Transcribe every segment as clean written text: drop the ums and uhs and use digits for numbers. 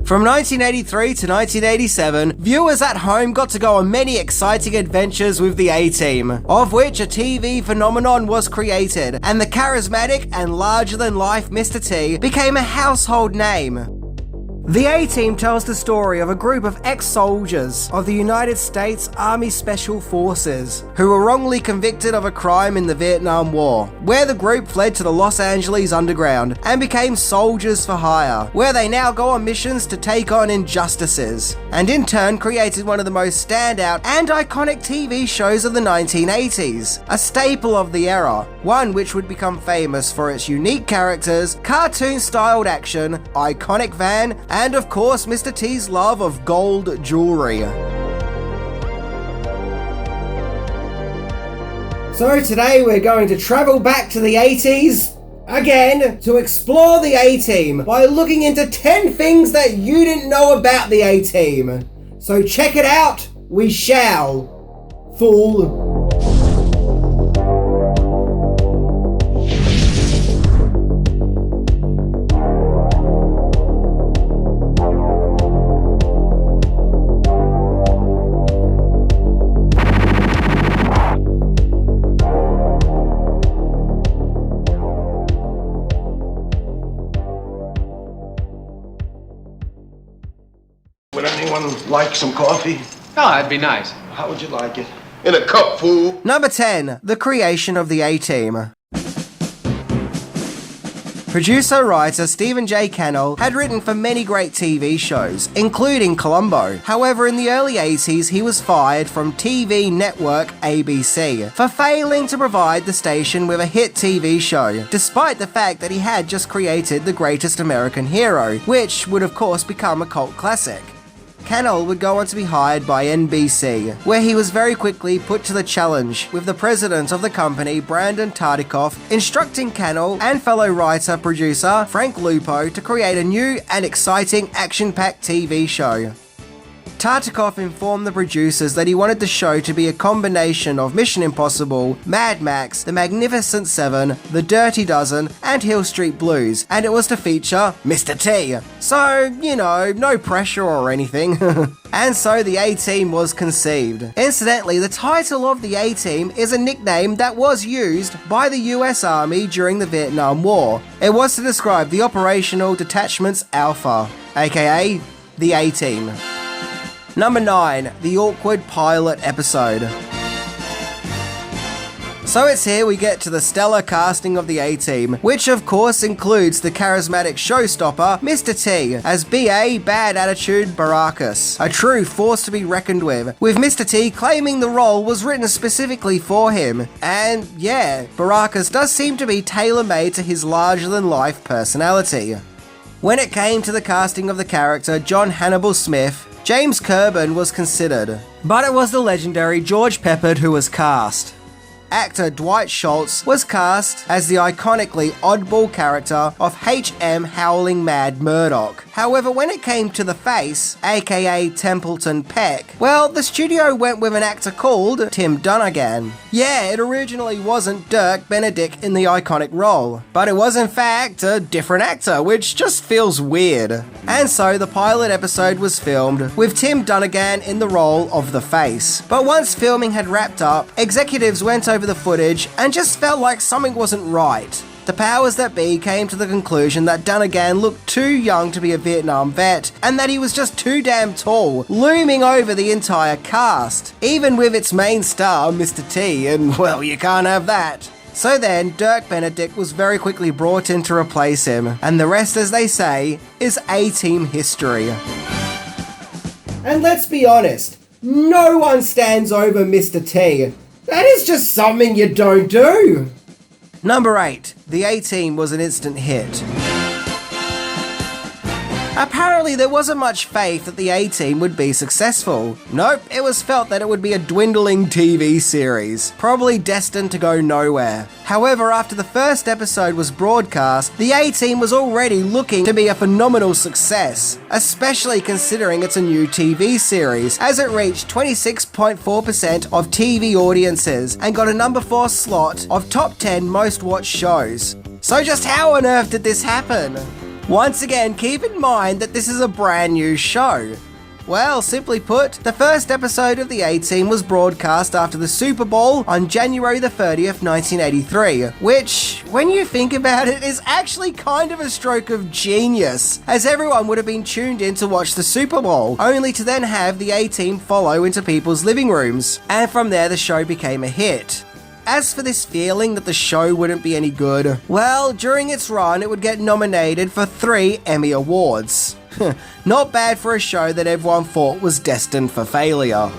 From 1983 to 1987, viewers at home got to go on many exciting adventures with the A-Team, of which a TV phenomenon was created, and the charismatic and larger-than-life Mr. T became a household name. The A-Team tells the story of a group of ex-soldiers of the United States Army Special Forces who were wrongly convicted of a crime in the Vietnam War, where the group fled to the Los Angeles underground and became soldiers for hire, where they now go on missions to take on injustices, and in turn created one of the most standout and iconic TV shows of the 1980s, a staple of the era, one which would become famous for its unique characters, cartoon-styled action, iconic van, and of course Mr. T's love of gold jewelry. So today we're going to travel back to the 80s again to explore the A-Team by looking into 10 things that you didn't know about the A-Team. So check it out, we shall, fool. Would anyone like some coffee? Oh, that'd be nice. How would you like it? In a cup, fool. Number 10. The creation of the A-Team. Producer-writer Stephen J. Cannell had written for many great TV shows, including Columbo. However, in the early 80s, he was fired from TV network ABC for failing to provide the station with a hit TV show, despite the fact that he had just created The Greatest American Hero, which would of course become a cult classic. Cannell would go on to be hired by NBC, where he was very quickly put to the challenge, with the president of the company, Brandon Tartikoff, instructing Cannell and fellow writer-producer Frank Lupo to create a new and exciting action-packed TV show. Tartikoff informed the producers that he wanted the show to be a combination of Mission Impossible, Mad Max, The Magnificent Seven, The Dirty Dozen, and Hill Street Blues, and it was to feature Mr. T. So, you know, no pressure or anything. And so the A-Team was conceived. Incidentally, the title of the A-Team is a nickname that was used by the US Army during the Vietnam War. It was to describe the Operational Detachments Alpha, aka the A-Team. Number 9. The awkward pilot episode. So it's here we get to the stellar casting of the A-Team, which of course includes the charismatic showstopper Mr. T as B.A. Bad Attitude Baracus, a true force to be reckoned with Mr. T claiming the role was written specifically for him. And yeah, Baracus does seem to be tailor-made to his larger-than-life personality. When it came to the casting of the character John Hannibal Smith, James Coburn was considered, but it was the legendary George Peppard who was cast. Actor Dwight Schultz was cast as the iconically oddball character of H.M. Howling Mad Murdoch. However, when it came to the face, aka Templeton Peck, well, the studio went with an actor called Tim Dunnigan. Yeah, it originally wasn't Dirk Benedict in the iconic role, but it was in fact a different actor, which just feels weird. And so the pilot episode was filmed with Tim Dunnigan in the role of the face. But once filming had wrapped up, executives went over the footage and just felt like something wasn't right. The powers that be came to the conclusion that Dunnigan looked too young to be a Vietnam vet, and that he was just too damn tall, looming over the entire cast, even with its main star, Mr. T, and well, you can't have that. So then, Dirk Benedict was very quickly brought in to replace him, and the rest, as they say, is A-Team history. And let's be honest, no one stands over Mr. T. That is just something you don't do. Number 8. The A-Team was an instant hit. Apparently there wasn't much faith that the A-Team would be successful. Nope, it was felt that it would be a dwindling TV series, probably destined to go nowhere. However, after the first episode was broadcast, the A-Team was already looking to be a phenomenal success, especially considering it's a new TV series, as it reached 26.4% of TV audiences and got a number 4 slot of top 10 most watched shows. So just how on earth did this happen? Once again, keep in mind that this is a brand new show. Well, simply put, the first episode of the A-Team was broadcast after the Super Bowl on January the 30th, 1983, which, when you think about it, is actually kind of a stroke of genius, as everyone would have been tuned in to watch the Super Bowl, only to then have the A-Team follow into people's living rooms, and from there the show became a hit. As for this feeling that the show wouldn't be any good, well, during its run it would get nominated for 3 Emmy Awards. Not bad for a show that everyone thought was destined for failure.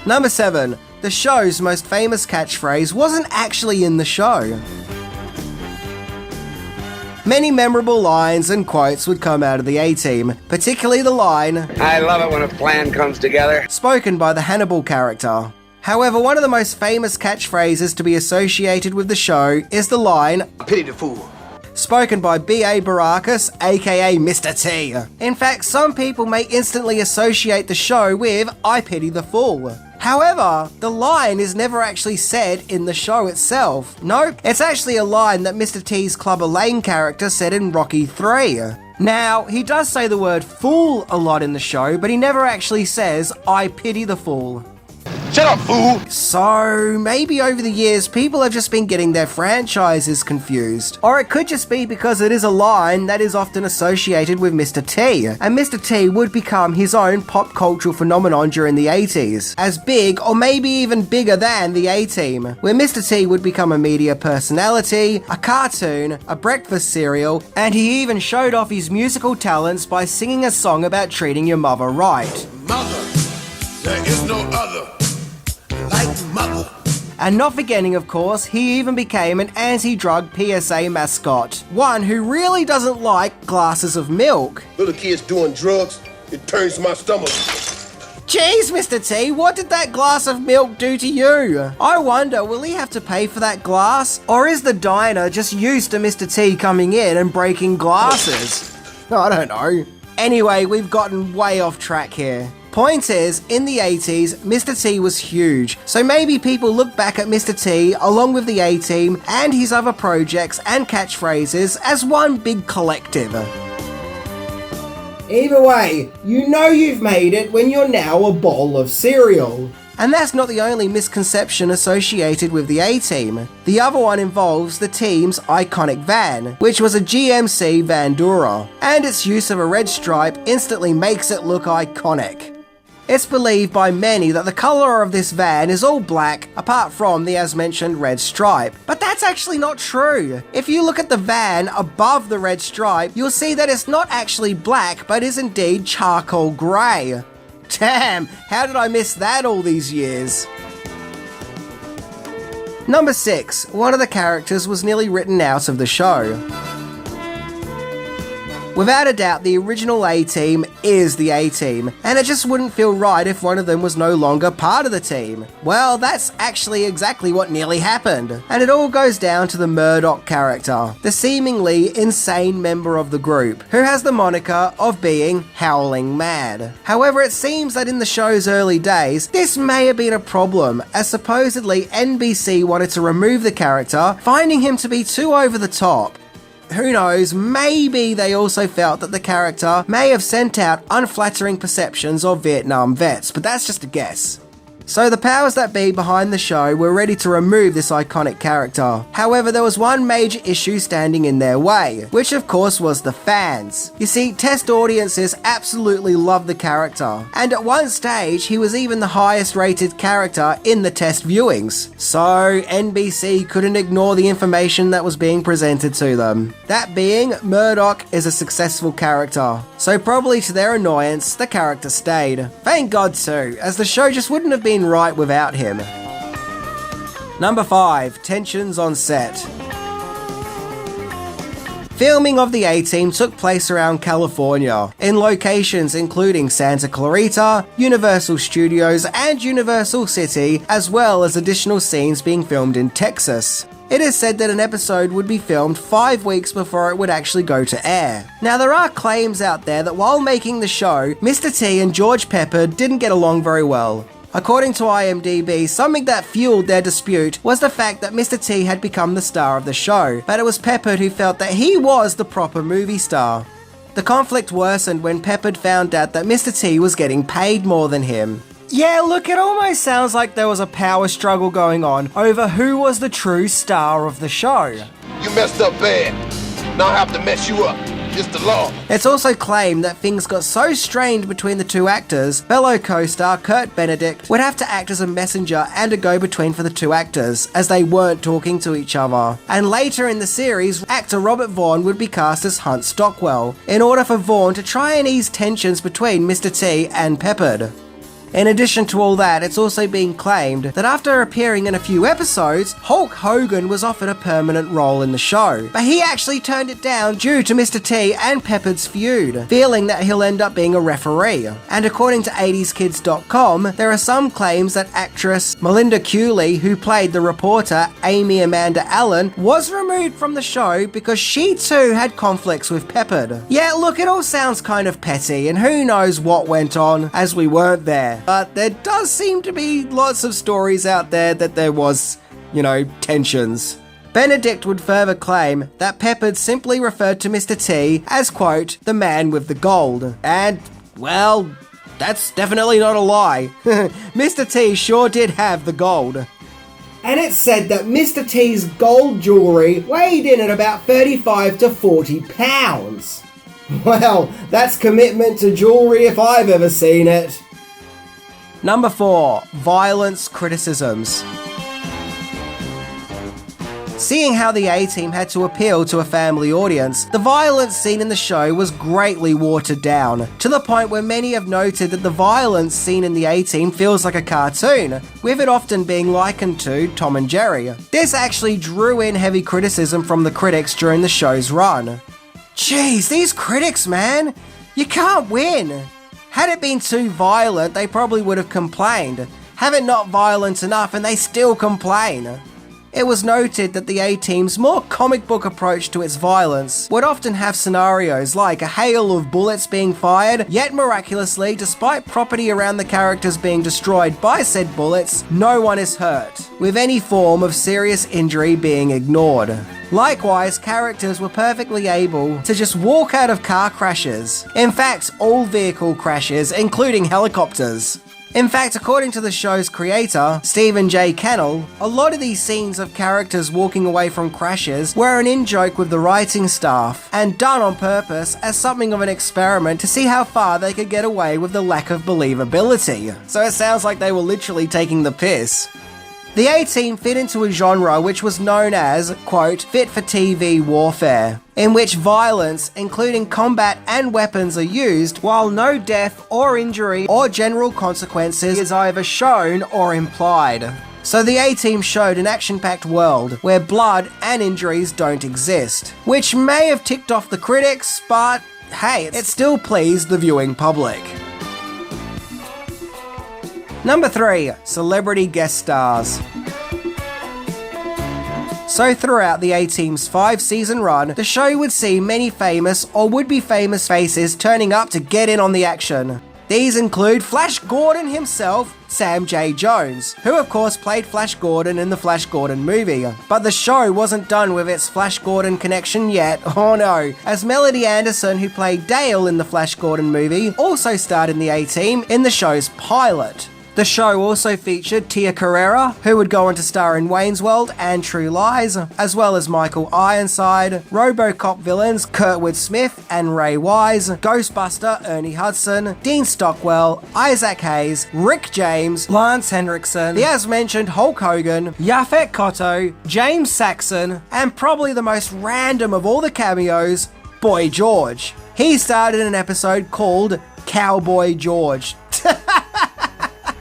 Number 7. The show's most famous catchphrase wasn't actually in the show. Many memorable lines and quotes would come out of the A-Team, particularly the line, "I love it when a plan comes together," spoken by the Hannibal character. However, one of the most famous catchphrases to be associated with the show is the line, Pity the fool. spoken by B.A. Baracus, aka Mr. T. In fact, some people may instantly associate the show with I Pity the Fool. However, the line is never actually said in the show itself. No, it's actually a line that Mr. T's Clubber Lang character said in Rocky 3. Now, he does say the word fool a lot in the show, but he never actually says I pity the fool. Shut up, fool! So, maybe over the years, people have just been getting their franchises confused. Or it could just be because it is a line that is often associated with Mr. T, and Mr. T would become his own pop cultural phenomenon during the 80s, as big or maybe even bigger than the A-Team, where Mr. T would become a media personality, a cartoon, a breakfast cereal, and he even showed off his musical talents by singing a song about treating your mother right. Mother, there is no other like mother. And not forgetting, of course, he even became an anti-drug PSA mascot, one who really doesn't like glasses of milk. Little kids doing drugs, it turns my stomach. Jeez, Mr. T, what did that glass of milk do to you? I wonder, will he have to pay for that glass? Or is the diner just used to Mr. T coming in and breaking glasses? I don't know. Anyway, we've gotten way off track here. Point is, in the 80s, Mr. T was huge, so maybe people look back at Mr. T along with the A-Team and his other projects and catchphrases as one big collective. Either way, you know you've made it when you're now a bowl of cereal. And that's not the only misconception associated with the A-Team. The other one involves the team's iconic van, which was a GMC Vandura, and its use of a red stripe instantly makes it look iconic. It's believed by many that the colour of this van is all black, apart from the as mentioned red stripe. But that's actually not true. If you look at the van above the red stripe, you'll see that it's not actually black, but is indeed charcoal grey. Damn, how did I miss that all these years? Number 6. One of the characters was nearly written out of the show. Without a doubt, the original A-Team is the A-Team, and it just wouldn't feel right if one of them was no longer part of the team. Well, that's actually exactly what nearly happened, and it all goes down to the Murdoch character, the seemingly insane member of the group, who has the moniker of being howling mad. However, it seems that in the show's early days, this may have been a problem, as supposedly NBC wanted to remove the character, finding him to be too over the top. Who knows, maybe they also felt that the character may have sent out unflattering perceptions of Vietnam vets, but that's just a guess. So the powers that be behind the show were ready to remove this iconic character. However, there was one major issue standing in their way, which of course was the fans. You see, test audiences absolutely loved the character, and at one stage he was even the highest rated character in the test viewings. So NBC couldn't ignore the information that was being presented to them. That being, Murdoch is a successful character, so probably to their annoyance, the character stayed. Thank God too, as the show just wouldn't have been right without him. Number 5. Tensions on set. Filming of the A-Team took place around California, in locations including Santa Clarita, Universal Studios and Universal City, as well as additional scenes being filmed in Texas. It is said that an episode would be filmed 5 weeks before it would actually go to air. Now, there are claims out there that while making the show, Mr. T and George Pepper didn't get along very well. According to IMDb, something that fueled their dispute was the fact that Mr. T had become the star of the show, but it was Peppard who felt that he was the proper movie star. The conflict worsened when Peppard found out that Mr. T was getting paid more than him. Yeah, look, it almost sounds like there was a power struggle going on over who was the true star of the show. You messed up bad. Now I have to mess you up. It's the law. It's also claimed that things got so strained between the two actors, fellow co-star Kurt Benedict would have to act as a messenger and a go-between for the two actors, as they weren't talking to each other. And later in the series, actor Robert Vaughn would be cast as Hunt Stockwell, in order for Vaughn to try and ease tensions between Mr. T and Peppard. In addition to all that, it's also been claimed that after appearing in a few episodes, Hulk Hogan was offered a permanent role in the show, but he actually turned it down due to Mr. T and Peppard's feud, feeling that he'll end up being a referee. And according to 80skids.com, there are some claims that actress Melinda Cooley, who played the reporter Amy Amanda Allen, was removed from the show because she too had conflicts with Peppard. Yeah, look, it all sounds kind of petty, and who knows what went on, as we weren't there. But there does seem to be lots of stories out there that there was, tensions. Benedict would further claim that Peppard simply referred to Mr. T as, quote, the man with the gold. And, well, that's definitely not a lie. Mr. T sure did have the gold. And it's said that Mr. T's gold jewellery weighed in at about 35 to 40 pounds. Well, that's commitment to jewellery if I've ever seen it. Number 4. Violence criticisms. Seeing how the A-Team had to appeal to a family audience, the violence seen in the show was greatly watered down, to the point where many have noted that the violence seen in the A-Team feels like a cartoon, with it often being likened to Tom and Jerry. This actually drew in heavy criticism from the critics during the show's run. Jeez, these critics, man! You can't win! Had it been too violent, they probably would have complained. Have it not violent enough and they still complain. It was noted that the A-Team's more comic book approach to its violence would often have scenarios like a hail of bullets being fired, yet miraculously, despite property around the characters being destroyed by said bullets, no one is hurt, with any form of serious injury being ignored. Likewise, characters were perfectly able to just walk out of car crashes. In fact, all vehicle crashes, including helicopters. In fact, according to the show's creator, Stephen J. Cannell, a lot of these scenes of characters walking away from crashes were an in-joke with the writing staff, and done on purpose as something of an experiment to see how far they could get away with the lack of believability. So it sounds like they were literally taking the piss. The A-Team fit into a genre which was known as, quote, fit for TV warfare, in which violence, including combat and weapons, are used, while no death or injury or general consequences is either shown or implied. So the A-Team showed an action-packed world where blood and injuries don't exist, which may have ticked off the critics, but hey, it still pleased the viewing public. Number 3. Celebrity guest stars. So throughout the A-Team's 5-season run, the show would see many famous or would-be famous faces turning up to get in on the action. These include Flash Gordon himself, Sam J. Jones, who of course played Flash Gordon in the Flash Gordon movie. But the show wasn't done with its Flash Gordon connection yet, oh no, as Melody Anderson, who played Dale in the Flash Gordon movie, also starred in the A-Team in the show's pilot. The show also featured Tia Carrera, who would go on to star in Wayne's World and True Lies, as well as Michael Ironside, RoboCop villains Kurtwood Smith and Ray Wise, Ghostbuster Ernie Hudson, Dean Stockwell, Isaac Hayes, Rick James, Lance Henriksen, the as-mentioned Hulk Hogan, Yaphet Kotto, James Saxon, and probably the most random of all the cameos, Boy George. He starred in an episode called Cowboy George.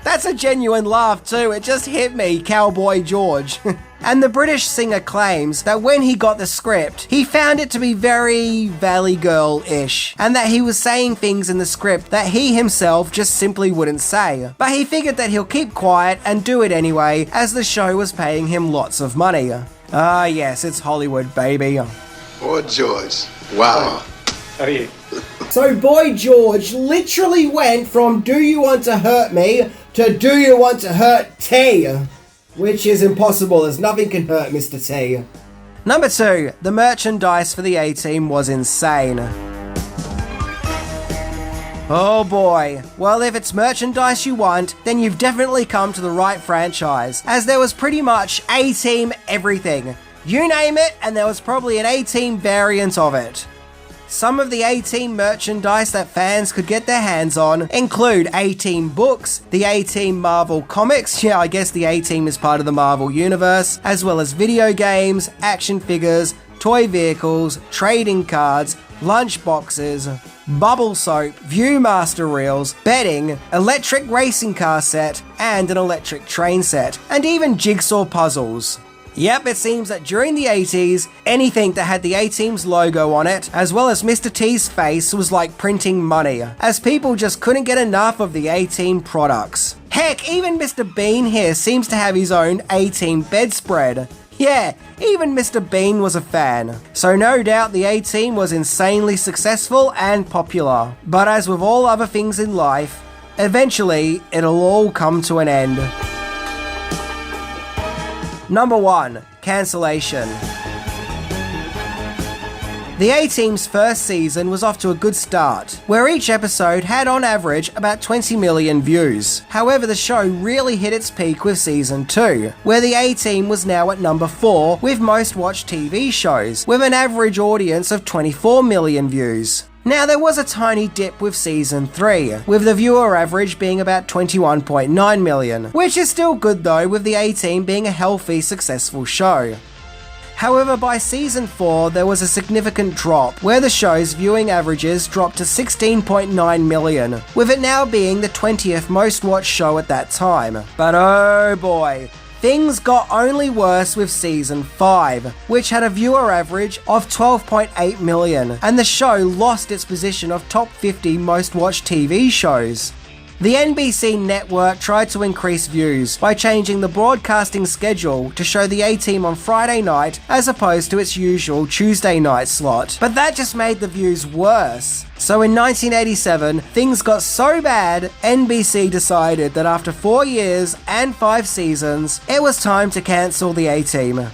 That's a genuine laugh too, it just hit me, Cowboy George. And the British singer claims that when he got the script, he found it to be very Valley Girl-ish, and that he was saying things in the script that he himself just simply wouldn't say. But he figured that he'll keep quiet and do it anyway, as the show was paying him lots of money. Ah yes, it's Hollywood, baby. Boy George. Wow. How are you? So Boy George literally went from Do You Want to Hurt Me to Do You Want to Hurt T? Which is impossible as nothing can hurt Mr. T. Number 2, the merchandise for the A-Team was insane. Oh boy. Well, if it's merchandise you want, then you've definitely come to the right franchise, as there was pretty much A-Team everything. You name it, and there was probably an A-Team variant of it. Some of the A-Team merchandise that fans could get their hands on include A-Team books, the A-Team Marvel comics, yeah, I guess the A-Team is part of the Marvel universe, as well as video games, action figures, toy vehicles, trading cards, lunch boxes, bubble soap, Viewmaster reels, bedding, electric racing car set, and an electric train set, and even jigsaw puzzles. Yep, it seems that during the 80s, anything that had the A-Team's logo on it, as well as Mr. T's face, was like printing money, as people just couldn't get enough of the A-Team products. Heck, even Mr. Bean here seems to have his own A-Team bedspread. Yeah, even Mr. Bean was a fan. So no doubt the A-Team was insanely successful and popular. But as with all other things in life, eventually it'll all come to an end. Number 1, Cancellation. The A-Team's first season was off to a good start, where each episode had on average about 20 million views. However, the show really hit its peak with season 2, where the A-Team was now at number 4 with most watched TV shows, with an average audience of 24 million views. Now, there was a tiny dip with season 3, with the viewer average being about 21.9 million, which is still good though, with the A-Team being a healthy, successful show. However, by season 4, there was a significant drop, where the show's viewing averages dropped to 16.9 million, with it now being the 20th most watched show at that time. But oh boy, things got only worse with season 5, which had a viewer average of 12.8 million, and the show lost its position of top 50 most watched TV shows. The NBC network tried to increase views by changing the broadcasting schedule to show the A-Team on Friday night as opposed to its usual Tuesday night slot, but that just made the views worse. So in 1987, things got so bad, NBC decided that after 4 years and 5 seasons, it was time to cancel the A-Team.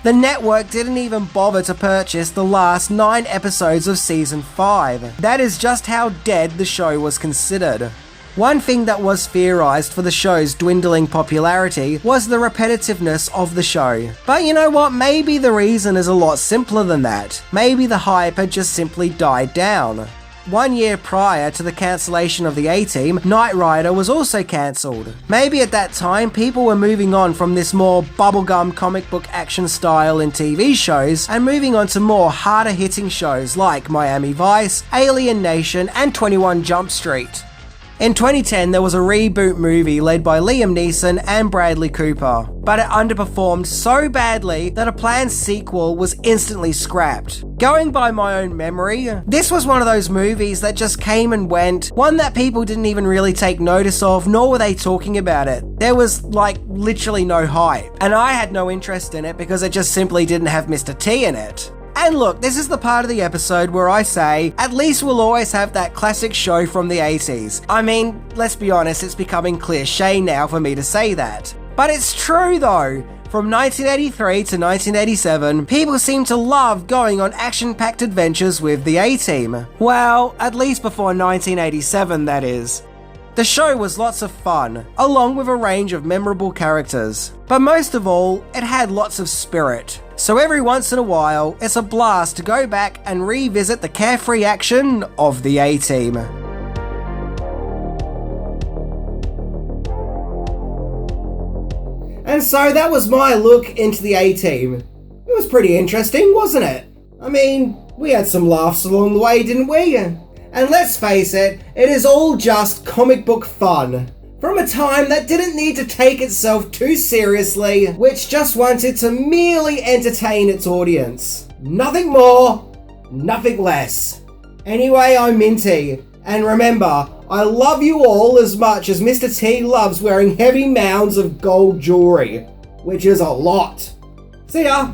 The network didn't even bother to purchase the last 9 episodes of season 5. That is just how dead the show was considered. One thing that was theorized for the show's dwindling popularity was the repetitiveness of the show. But you know what, maybe the reason is a lot simpler than that. Maybe the hype had just simply died down. 1 year prior to the cancellation of the A-Team, Knight Rider was also cancelled. Maybe at that time, people were moving on from this more bubblegum comic book action style in TV shows and moving on to more harder hitting shows like Miami Vice, Alien Nation, and 21 Jump Street. In 2010, there was a reboot movie led by Liam Neeson and Bradley Cooper, but it underperformed so badly that a planned sequel was instantly scrapped. Going by my own memory, this was one of those movies that just came and went, one that people didn't even really take notice of, nor were they talking about it. There was, literally no hype, and I had no interest in it because it just simply didn't have Mr. T in it. And look, this is the part of the episode where I say, at least we'll always have that classic show from the 80s. I mean, let's be honest, it's becoming cliche now for me to say that. But it's true though. From 1983 to 1987, people seem to love going on action-packed adventures with the A-Team. Well, at least before 1987, that is. The show was lots of fun, along with a range of memorable characters. But most of all, it had lots of spirit. So every once in a while, it's a blast to go back and revisit the carefree action of the A-Team. And so that was my look into the A-Team. It was pretty interesting, wasn't it? I mean, we had some laughs along the way, didn't we? And let's face it, it is all just comic book fun. From a time that didn't need to take itself too seriously, which just wanted to merely entertain its audience. Nothing more, nothing less. Anyway, I'm Minty, and remember, I love you all as much as Mr. T loves wearing heavy mounds of gold jewelry, which is a lot. See ya!